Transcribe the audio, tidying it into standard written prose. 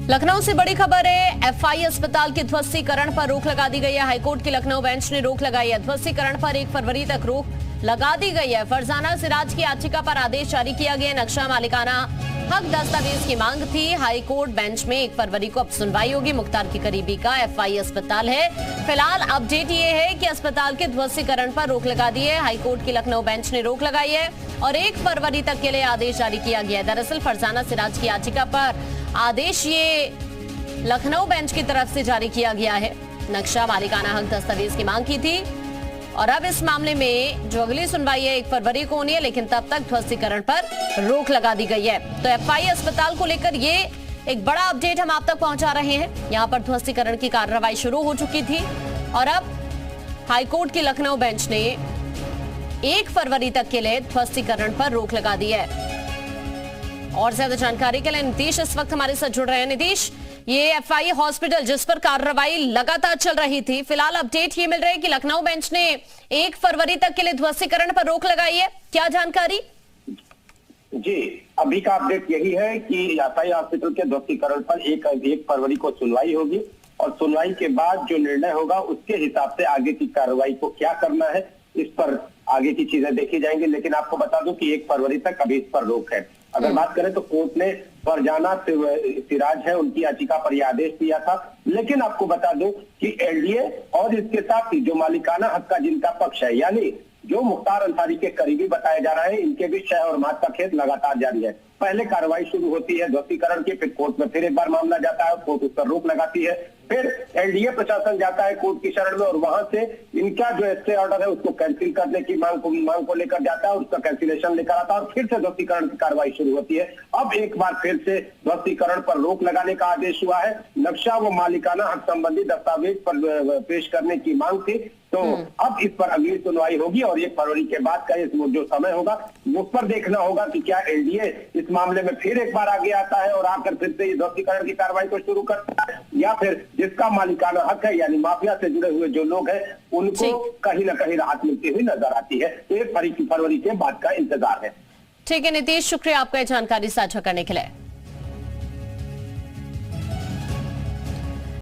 लखनऊ से बड़ी खबर है। एफआई अस्पताल के ध्वस्तीकरण पर रोक लगा दी गई है। हाईकोर्ट की लखनऊ बेंच ने रोक लगाई है। ध्वस्तीकरण पर 1 फरवरी तक रोक लगा दी गई है। फरजाना सिराज की याचिका पर आदेश जारी किया गया। नक्शा मालिकाना हक दस्तावेज की मांग थी। हाईकोर्ट बेंच में 1 फरवरी को अब सुनवाई होगी। मुख्तार की करीबी का एफआई अस्पताल है। फिलहाल अपडेट ये है कि अस्पताल के ध्वस्तीकरण पर रोक लगा दी है। हाईकोर्ट की लखनऊ बेंच ने रोक लगाई है और 1 फरवरी तक के लिए आदेश जारी किया गया है। दरअसल फरजाना सिराज की याचिका पर आदेश ये लखनऊ बेंच की तरफ से जारी किया गया है। नक्शा मालिकाना हक दस्तावेज की मांग की थी और अब इस मामले में जो अगली सुनवाई है 1 फरवरी को होनी है, लेकिन तब तक ध्वस्तीकरण पर रोक लगा दी गई है। तो एफआई अस्पताल को लेकर ये एक बड़ा अपडेट हम आप तक पहुंचा रहे हैं। यहां पर ध्वस्तीकरण की कार्रवाई शुरू हो चुकी थी और अब हाईकोर्ट की लखनऊ बेंच ने 1 फरवरी तक के लिए ध्वस्तीकरण पर रोक लगा दी है। और ज्यादा जानकारी के लिए नीतीश इस वक्त हमारे साथ जुड़ रहे हैं। नीतीश, ये एफआई हॉस्पिटल जिस पर कार्रवाई लगातार चल रही थी, फिलहाल अपडेट ये मिल रही है कि लखनऊ बेंच ने 1 फरवरी तक के लिए ध्वस्तीकरण पर रोक लगाई है। क्या जानकारी? जी, अभी का अपडेट यही है कि एफआई हॉस्पिटल के ध्वस्तीकरण पर 1 फरवरी को सुनवाई होगी और सुनवाई के बाद जो निर्णय होगा उसके हिसाब से आगे की कार्रवाई को क्या करना है, इस पर आगे की चीजें देखी जाएंगी। लेकिन आपको बता दूं कि 1 फरवरी तक अभी इस पर रोक है। अगर बात करें तो कोर्ट ने फरजाना सिराज है उनकी याचिका पर यह आदेश दिया था, लेकिन आपको बता दूं कि एलडीए और इसके साथ ही जो मालिकाना हक का जिनका पक्ष है, यानी जो मुख्तार अंसारी के करीबी बताए जा रहे हैं, इनके भी शय और मात का खेत लगातार जारी है। पहले कार्रवाई शुरू होती है ध्वस्तीकरण की, फिर कोर्ट में फिर एक बार मामला जाता है, कोर्ट उस पर रोक लगाती है, फिर एलडीए प्रशासन जाता है कोर्ट की शरण में और वहां से इनका जो स्टे ऑर्डर है उसको कैंसिल करने की मांग को लेकर जाता है, उसका कैंसिलेशन लेकर आता है और फिर से ध्वस्तीकरण की कार्रवाई शुरू होती है। अब एक बार फिर से ध्वस्तीकरण पर रोक लगाने का आदेश हुआ है। नक्शा व मालिकाना हक संबंधी दस्तावेज पर पेश करने की मांग थी, तो अब इस पर अगली सुनवाई होगी और 1 फरवरी के बाद का जो समय होगा उस पर देखना होगा कि क्या एलडीए इस मामले में फिर एक बार आगे आता है और आकर फिर से ध्वस्तीकरण की कार्रवाई को शुरू करता है, या फिर जिसका मालिकाना हक है यानी माफिया से जुड़े हुए जो लोग हैं उनको कहीं ना कहीं राहत मिलती हुई नजर आती है। 1 फरवरी के बाद का इंतजार है। ठीक है नीतीश, शुक्रिया आपका जानकारी साझा करने के लिए।